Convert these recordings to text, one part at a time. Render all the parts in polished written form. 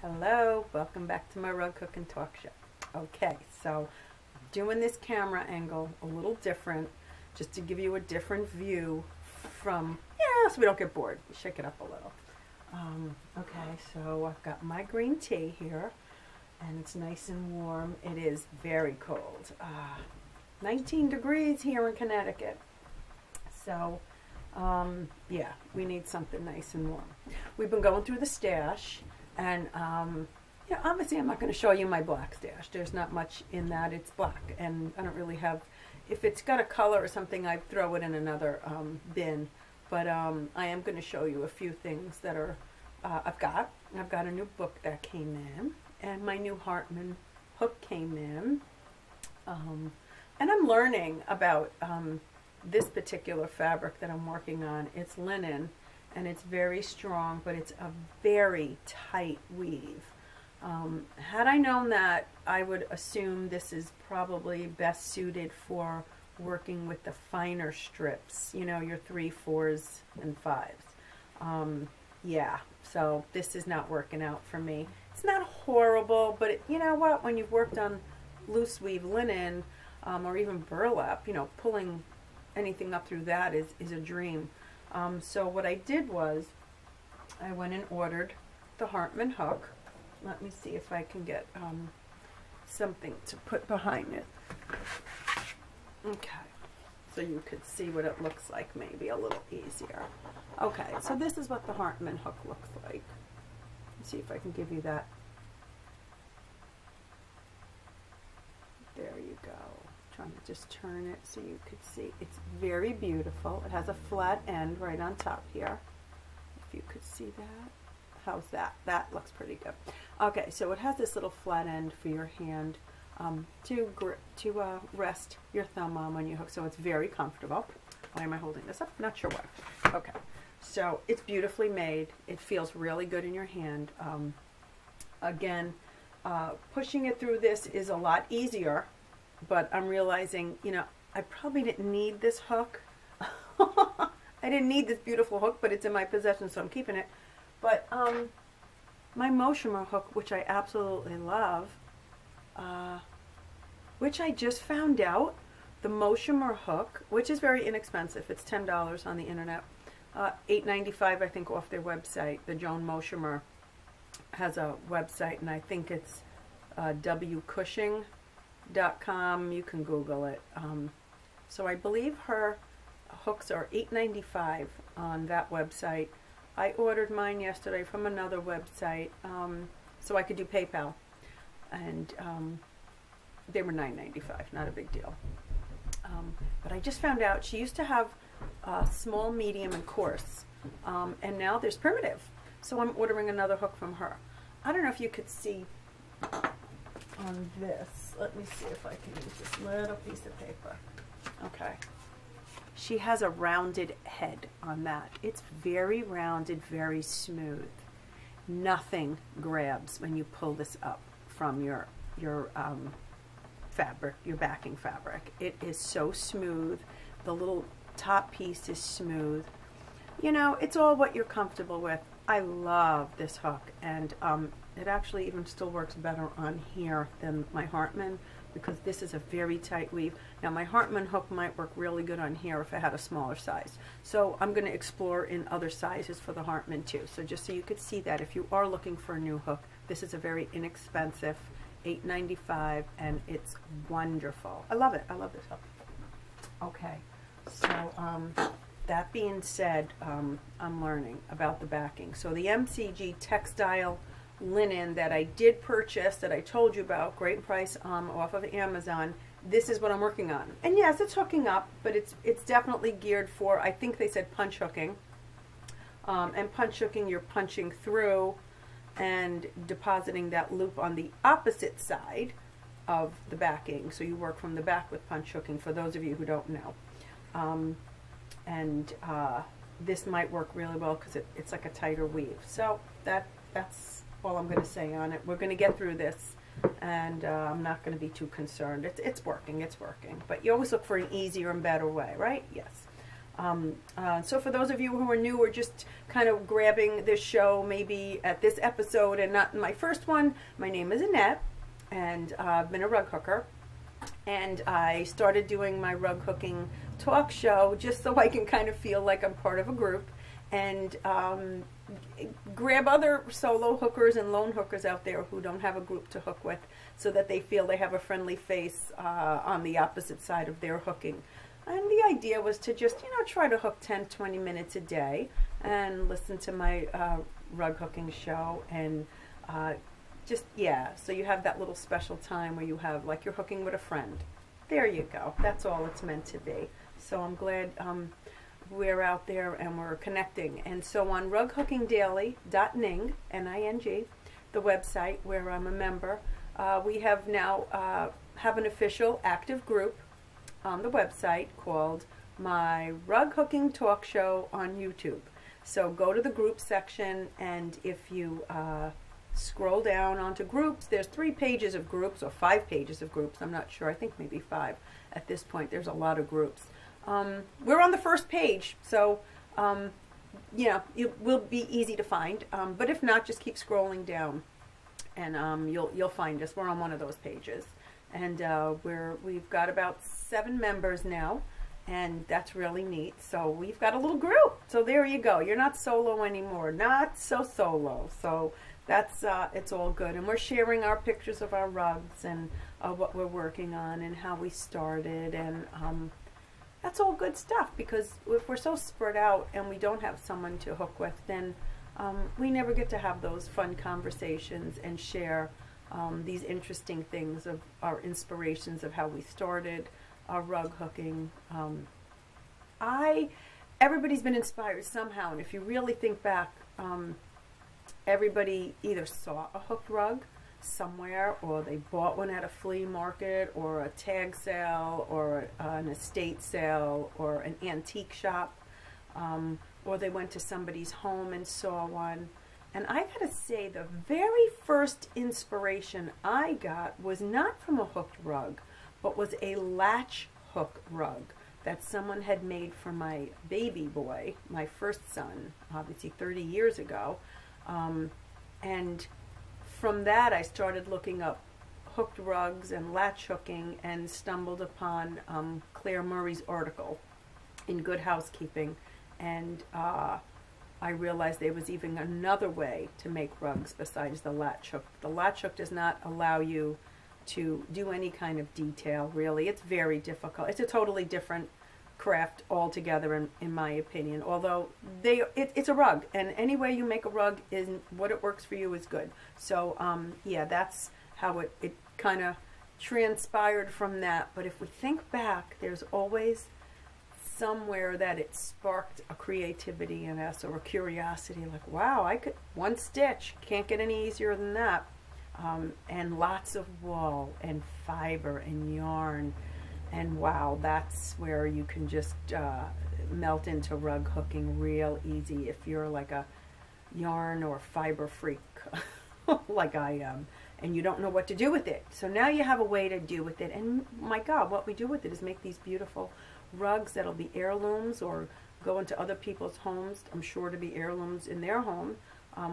Hello, welcome back to my Rug Cook and Talk Show. Okay, so doing this camera angle a little different, just to give you a different view from, so we don't get bored. Shake it up a little. Okay, so I've got my green tea here, and it's nice and warm. It is very cold. 19 degrees here in Connecticut. So, yeah, we need something nice and warm. We've been going through the stash. And, obviously I'm not going to show you my black stash. There's not much in that. It's black. And I don't really have, if it's got a color or something, I throw it in another bin. But I am going to show you a few things that are, I've got a new book that came in. And my new Hartman hook came in. And I'm learning about this particular fabric that I'm working on. It's linen. And it's very strong, but it's a very tight weave. Had I known that, I would assume this is probably best suited for working with the finer strips, you know, your 3, 4s, and 5s. Yeah, so this is not working out for me. It's not horrible, but you know what? When you've worked on loose weave linen or even burlap, you know, pulling anything up through that is a dream. So what I did was I went and ordered the Hartman hook. Let me see if I can get something to put behind it. Okay, so you could see what it looks like maybe a little easier. Okay, so this is what the Hartman hook looks like. Let's see if I can give you that. There you go. Trying to just turn it so you could see. It's very beautiful. It has a flat end right on top here. If you could see that. How's that? That looks pretty good. Okay, so it has this little flat end for your hand to rest your thumb on when you hook. So it's very comfortable. Why am I holding this up? Not sure why. Okay, so it's beautifully made. It feels really good in your hand. Again, pushing it through this is a lot easier. But I'm realizing, you know, I probably didn't need this hook. I didn't need this beautiful hook, but it's in my possession, so I'm keeping it. But my Moshimer hook, which I absolutely love, which I just found out, the Moshimer hook, which is very inexpensive. It's $10 on the internet. $8.95, I think, off their website. The Joan Moshimer has a website, and I think it's WCushing.com. You can Google it. So I believe her hooks are $8.95 on that website. I ordered mine yesterday from another website, so I could do PayPal, and they were $9.95. Not a big deal. But I just found out she used to have small, medium, and coarse, and now there's primitive. So I'm ordering another hook from her. I don't know if you could see on this. Let me see if I can use this little piece of paper. Okay. She has a rounded head on that. It's very rounded, very smooth. Nothing grabs when you pull this up from your fabric, your backing fabric. It is so smooth. The little top piece is smooth. You know, it's all what you're comfortable with. I love this hook, and it actually even still works better on here than my Hartman, because this is a very tight weave. Now my Hartman hook might work really good on here if I had a smaller size. So I'm going to explore in other sizes for the Hartman too. So just so you could see that if you are looking for a new hook, this is a very inexpensive $8.95, and it's wonderful. I love it. I love this hook. Okay, so that being said, I'm learning about the backing. So the MCG textile linen that I did purchase, that I told you about, great price off of Amazon, this is what I'm working on. And yes, it's hooking up, but it's definitely geared for, I think they said punch hooking. And punch hooking, you're punching through and depositing that loop on the opposite side of the backing. So you work from the back with punch hooking, for those of you who don't know. This might work really well because it's like a tighter weave. So that's all I'm going to say on it. We're going to get through this, and I'm not going to be too concerned. It's working, it's working. But you always look for an easier and better way, right? Yes. So for those of you who are new or just kind of grabbing this show maybe at this episode and not in my first one, my name is Annette, and I've been a rug hooker. And I started doing my rug hooking talk show just so I can kind of feel like I'm part of a group, and grab other solo hookers and lone hookers out there who don't have a group to hook with, so that they feel they have a friendly face on the opposite side of their hooking. And the idea was to just, try to hook 10, 20 minutes a day and listen to my rug hooking show, and so you have that little special time where you have, like, you're hooking with a friend. There you go. That's all it's meant to be. So I'm glad we're out there and we're connecting. And so on rughookingdaily.ning, N-I-N-G, the website where I'm a member, we have now have an official active group on the website called My Rug Hooking Talk Show on YouTube. So go to the group section, and if you scroll down onto groups, there's 3 pages of groups, or 5 pages of groups, I'm not sure, I think maybe 5 at this point. There's a lot of groups. We're on the first page, so it will be easy to find, but if not, just keep scrolling down, and you'll find us. We're on one of those pages, and we've got about 7 members now, and that's really neat. So we've got a little group, so there you go. You're not solo anymore, not so solo. So that's it's all good, and we're sharing our pictures of our rugs and what we're working on and how we started, and that's all good stuff, because if we're so spread out and we don't have someone to hook with, then we never get to have those fun conversations and share these interesting things of our inspirations of how we started our rug hooking. Everybody's been inspired somehow, and if you really think back, everybody either saw a hooked rug somewhere, or they bought one at a flea market or a tag sale or an estate sale or an antique shop, or they went to somebody's home and saw one. And I gotta say, the very first inspiration I got was not from a hooked rug, but was a latch hook rug that someone had made for my baby boy, my first son, obviously 30 years ago. And from that, I started looking up hooked rugs and latch hooking, and stumbled upon Claire Murray's article in Good Housekeeping, and I realized there was even another way to make rugs besides the latch hook. The latch hook does not allow you to do any kind of detail, really. It's very difficult. It's a totally different craft altogether, in my opinion, although it's a rug, and any way you make a rug, is what it works for you is good. So yeah, that's how it kind of transpired from that. But if we think back, there's always somewhere that it sparked a creativity in us, or a curiosity, like, wow, I could, one stitch, can't get any easier than that. And lots of wool and fiber and yarn. And wow, that's where you can just melt into rug hooking real easy if you're like a yarn or fiber freak like I am, and you don't know what to do with it. So now you have a way to do with it, and my God, what we do with it is make these beautiful rugs that'll be heirlooms, or go into other people's homes, I'm sure to be heirlooms in their home,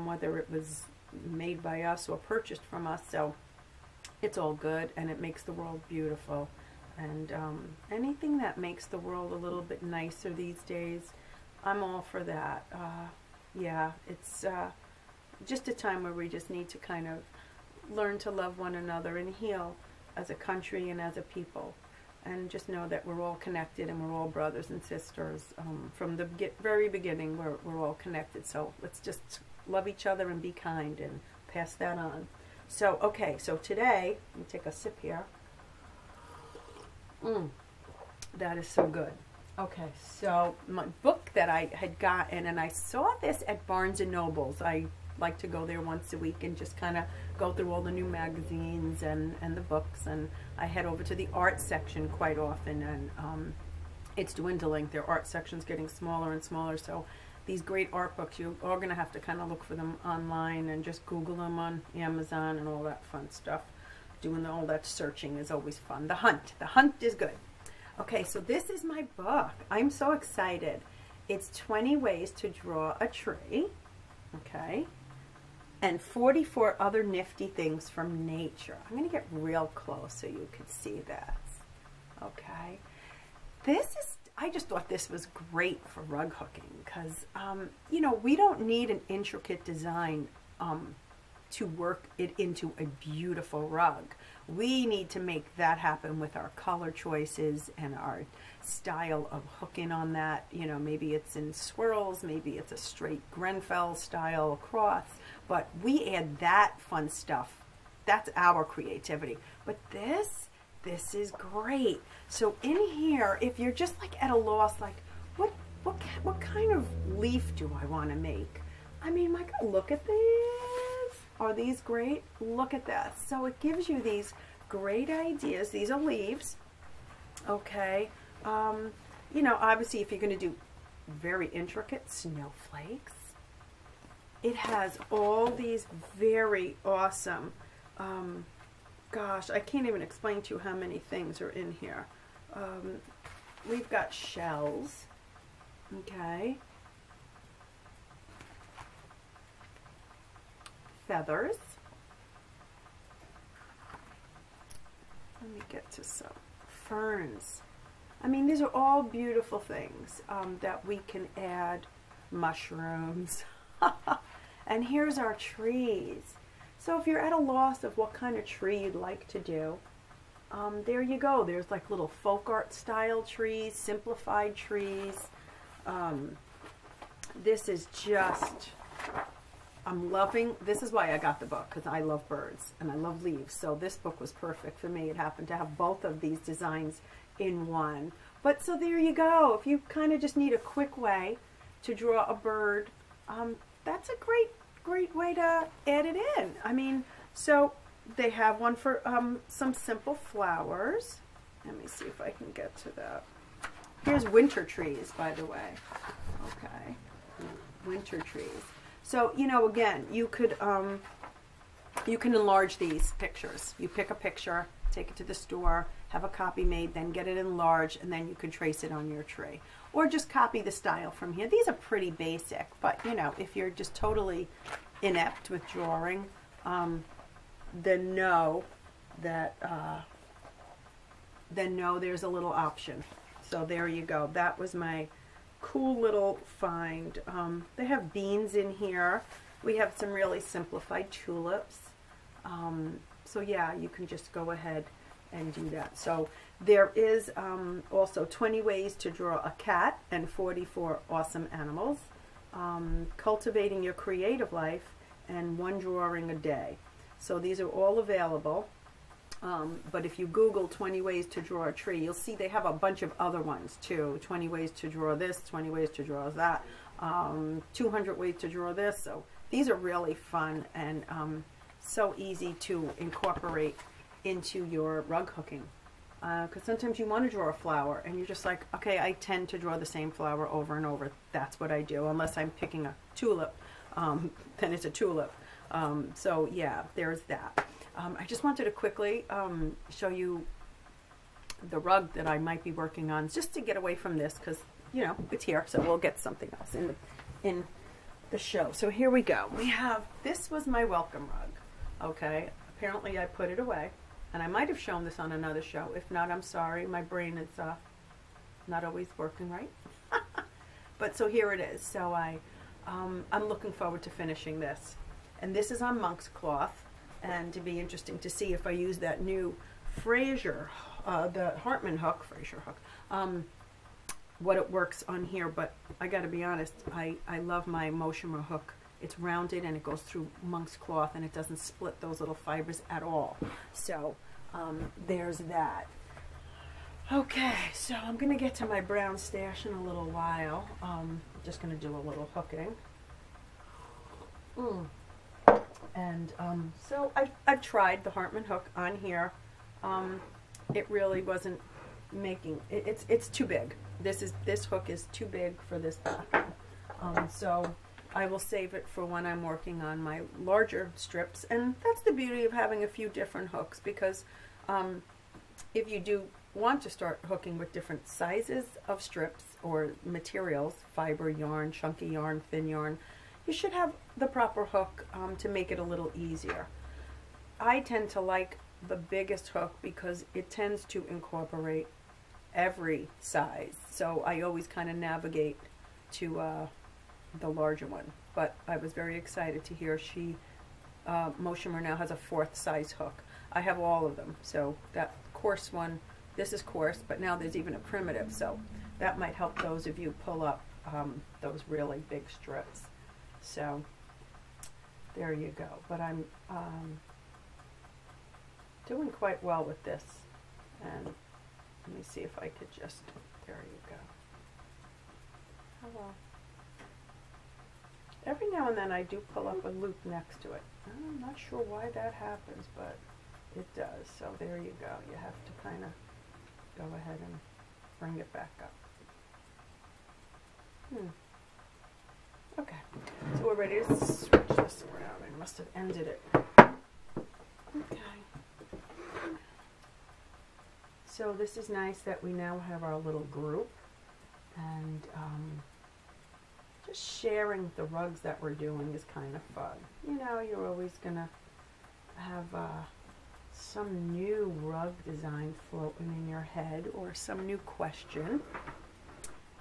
whether it was made by us or purchased from us. So it's all good, and it makes the world beautiful. And anything that makes the world a little bit nicer these days, I'm all for that. Yeah, it's just a time where we just need to kind of learn to love one another and heal as a country and as a people. And just know that we're all connected, and we're all brothers and sisters. From the very beginning, we're all connected. So let's just love each other and be kind and pass that on. So, okay, so today, let me take a sip here. That is so good. Okay, so my book that I had gotten, and I saw this at Barnes & Noble's. I like to go there once a week and just kind of go through all the new magazines and the books, and I head over to the art section quite often, and it's dwindling. Their art section's getting smaller and smaller, so these great art books, you are going to have to kind of look for them online and just Google them on Amazon and all that fun stuff. Doing all that searching is always fun. The hunt is good. Okay, so this is my book. I'm so excited. It's 20 ways to draw a tree, okay, and 44 other nifty things from nature. I'm going to get real close so you can see that, okay. I just thought this was great for rug hooking because, you know, we don't need an intricate design to work it into a beautiful rug. We need to make that happen with our color choices and our style of hooking on that. You know, maybe it's in swirls, maybe it's a straight Grenfell style across, but we add that fun stuff. That's our creativity. But this is great. So in here, if you're just like at a loss, like what kind of leaf do I want to make? I mean, my God, look at these. Are these great? Look at that. So it gives you these great ideas. These are leaves, okay. You know, obviously if you're going to do very intricate snowflakes, it has all these very awesome, gosh, I can't even explain to you how many things are in here. We've got shells, okay, feathers. Let me get to some ferns. I mean, these are all beautiful things that we can add. Mushrooms. And here's our trees. So if you're at a loss of what kind of tree you'd like to do, there you go. There's like little folk art style trees, simplified trees. This is just, I'm loving, this is why I got the book, because I love birds and I love leaves. So this book was perfect for me. It happened to have both of these designs in one. But so there you go. If you kind of just need a quick way to draw a bird, that's a great way to add it in. I mean, so they have one for some simple flowers. Let me see if I can get to that. Here's winter trees, by the way. Okay, winter trees. So, you know, again, you can enlarge these pictures. You pick a picture, take it to the store, have a copy made, then get it enlarged, and then you can trace it on your tree. Or just copy the style from here. These are pretty basic, but, you know, if you're just totally inept with drawing, then know that, there's a little option. So there you go. That was my cool little find. They have beans in here. We have some really simplified tulips. So yeah, you can just go ahead and do that. So there is also 20 ways to draw a cat and 44 awesome animals. Cultivating your creative life and one drawing a day. So these are all available. But if you Google 20 ways to draw a tree, you'll see they have a bunch of other ones too. 20 ways to draw this, 20 ways to draw that, 200 ways to draw this. So these are really fun and so easy to incorporate into your rug hooking. Because sometimes you want to draw a flower and you're just like, okay, I tend to draw the same flower over and over. That's what I do, unless I'm picking a tulip. Then it's a tulip. So yeah, there's that. I just wanted to quickly show you the rug that I might be working on, just to get away from this, because, you know, it's here, so we'll get something else in the show. So here we go. We have, this was my welcome rug, okay? Apparently I put it away, and I might have shown this on another show. If not, I'm sorry. My brain is not always working right. But so here it is. So I'm looking forward to finishing this. And this is on monk's cloth. And to be interesting to see if I use that new Fraser, the Hartman hook, Fraser hook, what it works on here. But I got to be honest, I love my Moshimer hook. It's rounded and it goes through monk's cloth and it doesn't split those little fibers at all. So there's that. Okay, so I'm going to get to my brown stash in a little while. Just going to do a little hooking. And so I've tried the Hartman hook on here. It really wasn't making, it's too big. This hook is too big for this bathroom. So I will save it for when I'm working on my larger strips. And that's the beauty of having a few different hooks, because if you do want to start hooking with different sizes of strips or materials, fiber yarn, chunky yarn, thin yarn, you should have the proper hook to make it a little easier. I tend to like the biggest hook because it tends to incorporate every size. So I always kind of navigate to the larger one. But I was very excited to hear Moshimmer now has a 4th size hook. I have all of them. So that coarse one, this is coarse, but now there's even a primitive. So that might help those of you pull up those really big strips. So there you go. But I'm doing quite well with this. And let me see if I could just, there you go. Hello. Every now and then I do pull up a loop next to it. I'm not sure why that happens, but it does. So there you go. You have to kind of go ahead and bring it back up. Okay, so we're ready to switch this around. I must have ended it. Okay. So this is nice that we now have our little group, and just sharing the rugs that we're doing is kind of fun. You know, you're always gonna have some new rug design floating in your head or some new question.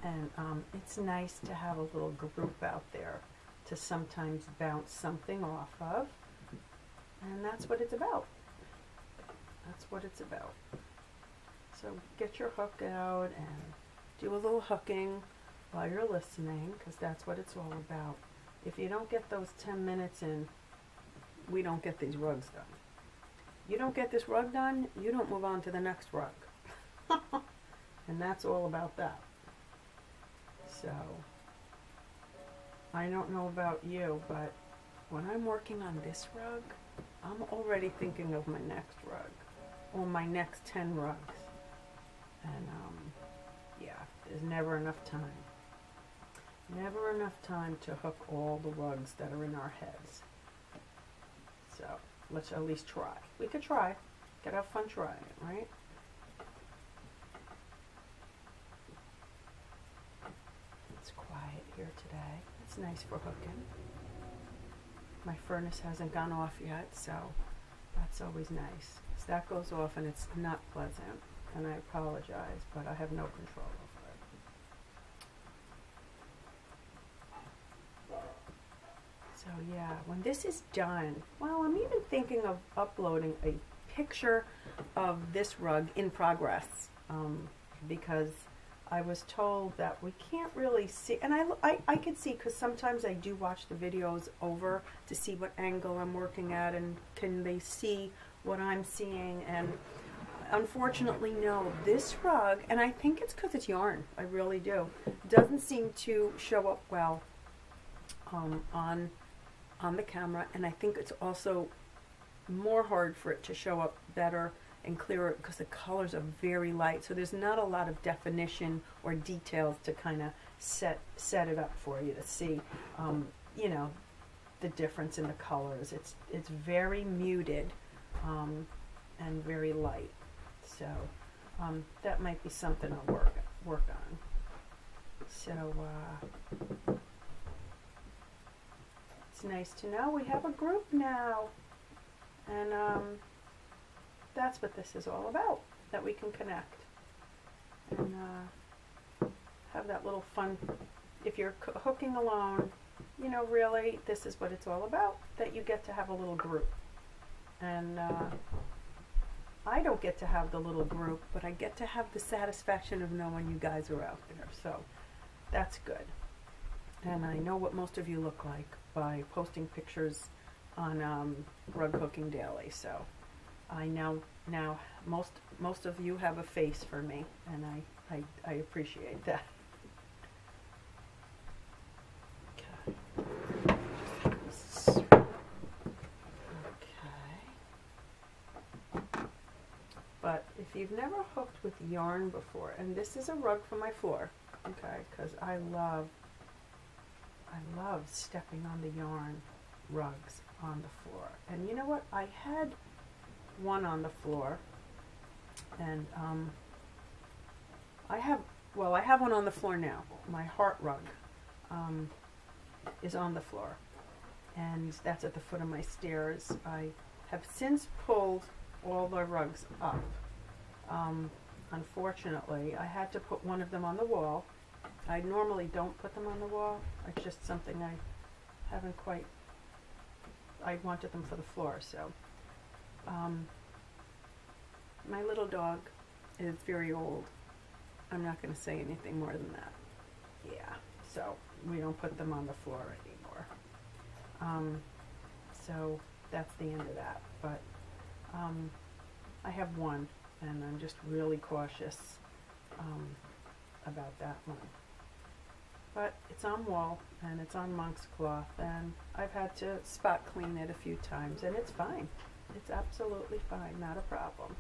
And it's nice to have a little group out there to sometimes bounce something off of. And that's what it's about. That's what it's about. So get your hook out and do a little hooking while you're listening, because that's what it's all about. If you don't get those 10 minutes in, we don't get these rugs done. You don't get this rug done, you don't move on to the next rug. And that's all about that. So, I don't know about you, but when I'm working on this rug, I'm already thinking of my next rug, or my next 10 rugs. And, yeah, there's never enough time. Never enough time to hook all the rugs that are in our heads. So, let's at least try. We could try. Gotta have fun trying it, right? It's quiet here today. It's nice for hooking. My furnace hasn't gone off yet, so that's always nice. So that goes off and it's not pleasant, and I apologize, but I have no control over it. So yeah, when this is done, well, I'm even thinking of uploading a picture of this rug in progress, because I was told that we can't really see, and I could see, because sometimes I do watch the videos over to see what angle I'm working at, and can they see what I'm seeing. And unfortunately, no, this rug, and I think it's because it's yarn, I really do, doesn't seem to show up well on the camera, and I think it's also more hard for it to show up better and clearer because the colors are very light, so there's not a lot of definition or details to kind of set it up for you to see, you know, the difference in the colors. It's very muted and very light, so that might be something I'll work on. So it's nice to know we have a group now, and that's what this is all about, that we can connect and have that little fun. If you're hooking alone, you know, really, this is what it's all about, that you get to have a little group. And I don't get to have the little group, but I get to have the satisfaction of knowing you guys are out there, so that's good. And I know what most of you look like by posting pictures on Rug Hooking Daily, so I now most of you have a face for me, and I appreciate that. Okay. But if you've never hooked with yarn before, and this is a rug for my floor, okay, because I love stepping on the yarn rugs on the floor. And you know what? I had one on the floor, and Well, I have one on the floor now. My heart rug is on the floor, and that's at the foot of my stairs. I have since pulled all the rugs up. Unfortunately, I had to put one of them on the wall. I normally don't put them on the wall. It's just something I haven't quite, I wanted them for the floor, so. My little dog is very old. I'm not going to say anything more than that. Yeah, so we don't put them on the floor anymore. So that's the end of that. But I have one, and I'm just really cautious about that one. But it's on wall, and it's on monk's cloth, and I've had to spot clean it a few times, and it's fine. It's absolutely fine, not a problem.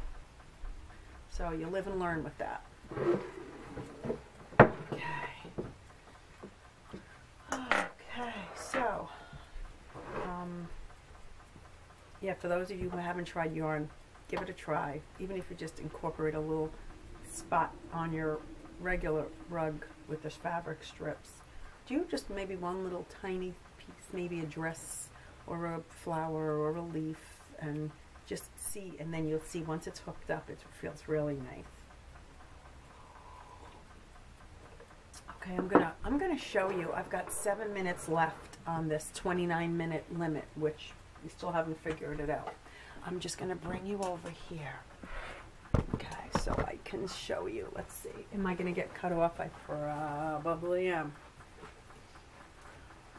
So you live and learn with that. Okay, so, yeah, for those of you who haven't tried yarn, give it a try. Even if you just incorporate a little spot on your regular rug with the fabric strips. Do just maybe one little tiny piece, maybe a dress or a flower or a leaf, and just see, and then you'll see once it's hooked up, it feels really nice. Okay, I'm gonna show you. I've got 7 minutes left on this 29-minute limit, which we still haven't figured it out. I'm just gonna bring you over here. Okay, so I can show you. Let's see. Am I gonna get cut off? I probably am.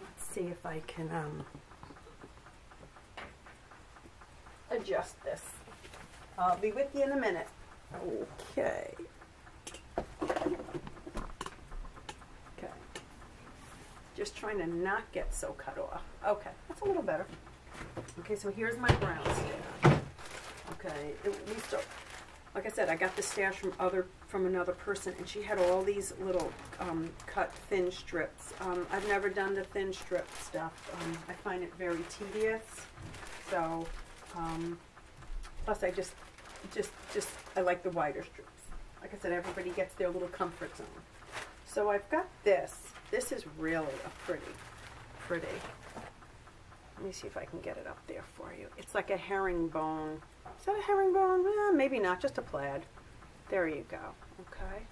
Let's see if I can adjust this. I'll be with you in a minute. Okay. Just trying to not get so cut off. Okay, that's a little better. Okay, so here's my brown stash. Okay, like I said, I got the stash from another person, and she had all these little cut thin strips. I've never done the thin strip stuff. I find it very tedious. So, plus I just I like the wider strips. Like I said, everybody gets their little comfort zone. So I've got this. This is really a pretty. Let me see if I can get it up there for you. It's like a herringbone. Is that a herringbone? Maybe not, just a plaid. There you go, okay?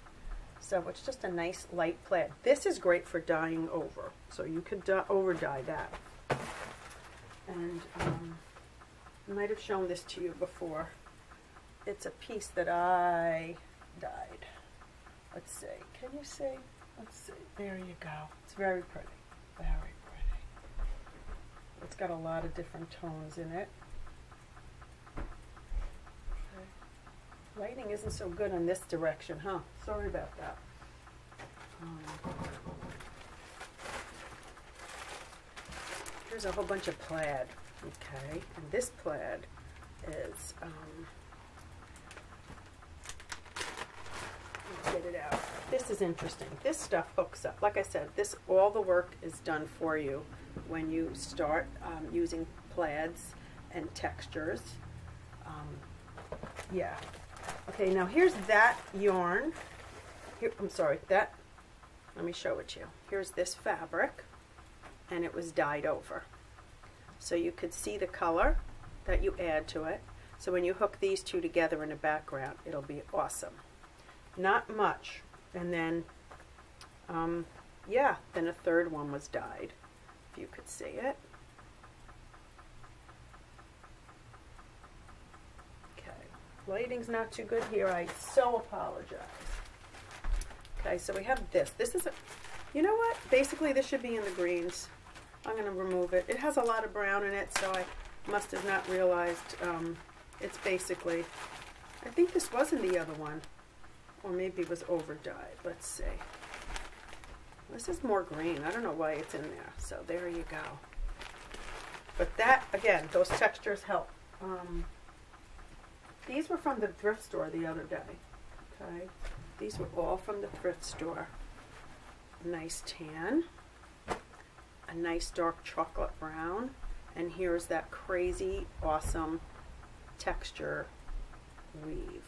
So it's just a nice light plaid. This is great for dyeing over. So you could over dye that. And I might have shown this to you before. It's a piece that I dyed. Let's see, can you see? Let's see, there you go. It's very pretty, very pretty. It's got a lot of different tones in it. Okay. Lighting isn't so good in this direction, huh? Sorry about that. Here's a whole bunch of plaid, okay? And this plaid is, let's get it out. This is interesting. This stuff hooks up. Like I said, all the work is done for you when you start using plaids and textures. Yeah. Okay, now here's that yarn. Here, I'm sorry, let me show it to you. Here's this fabric, and it was dyed over. So you could see the color that you add to it. So when you hook these two together in a background, it'll be awesome. Not much. And then, yeah, then a third one was dyed, if you could see it. Okay, lighting's not too good here. I so apologize. Okay, so we have this. This is you know what? Basically, this should be in the greens. I'm going to remove it. It has a lot of brown in it, so I must have not realized it's basically, I think this was in the other one. Or maybe it was over dyed. Let's see. This is more green. I don't know why it's in there. So there you go. But that, again, those textures help. These were from the thrift store the other day. Okay. These were all from the thrift store. Nice tan. A nice dark chocolate brown. And here's that crazy, awesome texture weave.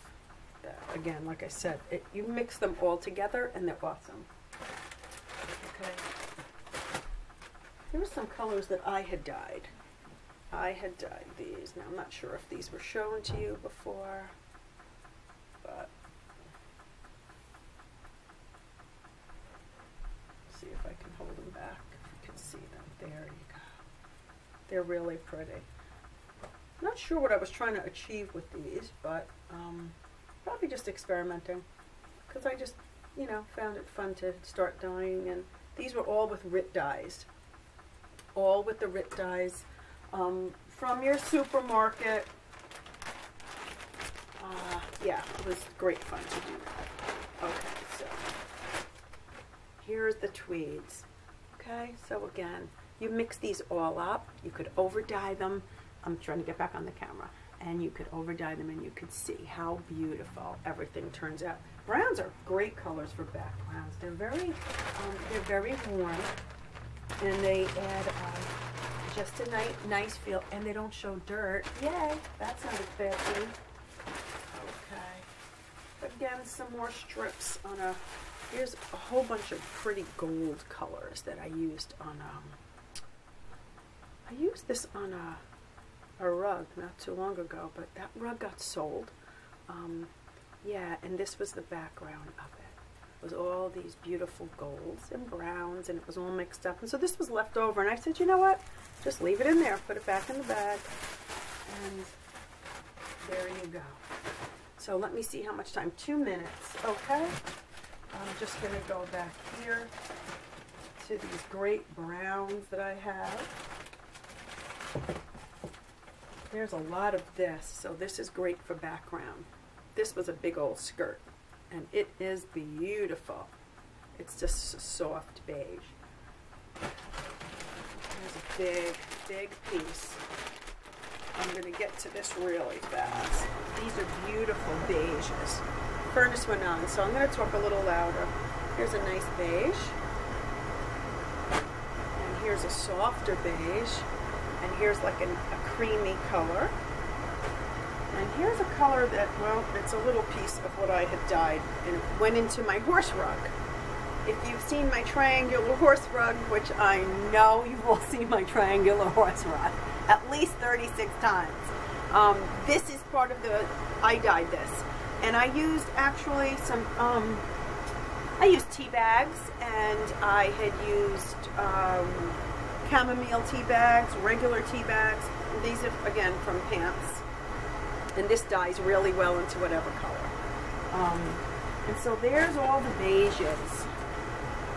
that. Again, like I said, you mix them all together and they're awesome. Okay. There were some colors that I had dyed. I had dyed these. Now I'm not sure if these were shown to you before, but see if I can hold them back. You can see them. There you go. They're really pretty. Not sure what I was trying to achieve with these, but probably just experimenting, because I just, you know, found it fun to start dyeing. And these were all with RIT dyes, all with the RIT dyes from your supermarket. Yeah, it was great fun to do that. Okay, so here's the tweeds. Okay, so again, you mix these all up. You could over dye them. I'm trying to get back on the camera. And you could over dye them and you could see how beautiful everything turns out. Browns are great colors for backgrounds. They're very warm, and they add just a nice feel, and they don't show dirt. Yay, that's not a bad thing. Okay, again, some more strips on here's a whole bunch of pretty gold colors that I used on, I used this on a rug not too long ago, but that rug got sold. Yeah, and this was the background of it. It was all these beautiful golds and browns, and it was all mixed up. And so this was left over, and I said, you know what? Just leave it in there, put it back in the bag, and there you go. So let me see how much time. 2 minutes, okay? I'm just going to go back here to these great browns that I have. There's a lot of this, so this is great for background. This was a big old skirt, and it is beautiful. It's just a soft beige. There's a big piece. I'm going to get to this really fast. These are beautiful beiges. Furnace went on, so I'm going to talk a little louder. Here's a nice beige, and here's a softer beige, and here's like a creamy color. And here's a color that, well, it's a little piece of what I had dyed, and it went into my horse rug. If you've seen my triangular horse rug, which I know you've all seen my triangular horse rug at least 36 times, this is part of I dyed this. And I used actually some, I used tea bags, and I had used chamomile tea bags, regular tea bags. And these are, again, from Pants. And this dyes really well into whatever color. And so there's all the beiges.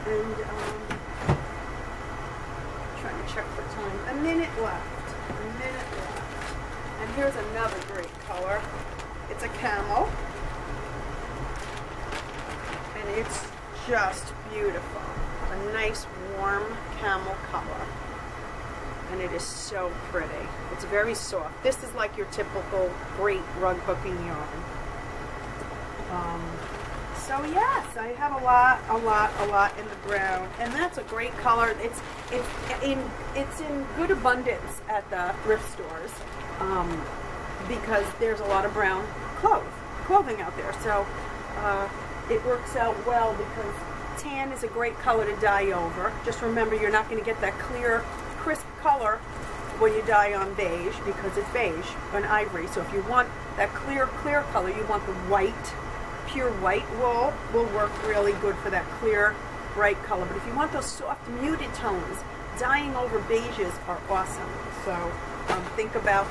And trying to check for time. A minute left. A minute left. And here's another great color. It's a camel. And it's just beautiful. A nice warm camel color. And it is so pretty. It's very soft. This is like your typical great rug hooking yarn. So yes, I have a lot in the brown, and that's a great color. It's in good abundance at the thrift stores because there's a lot of brown clothing out there. So it works out well because tan is a great color to dye over. Just remember, you're not going to get that clear, crisp color when you dye on beige because it's beige and ivory. So if you want that clear color, you want the white, pure white wool will work really good for that clear, bright color. But if you want those soft, muted tones, dyeing over beiges are awesome. So think about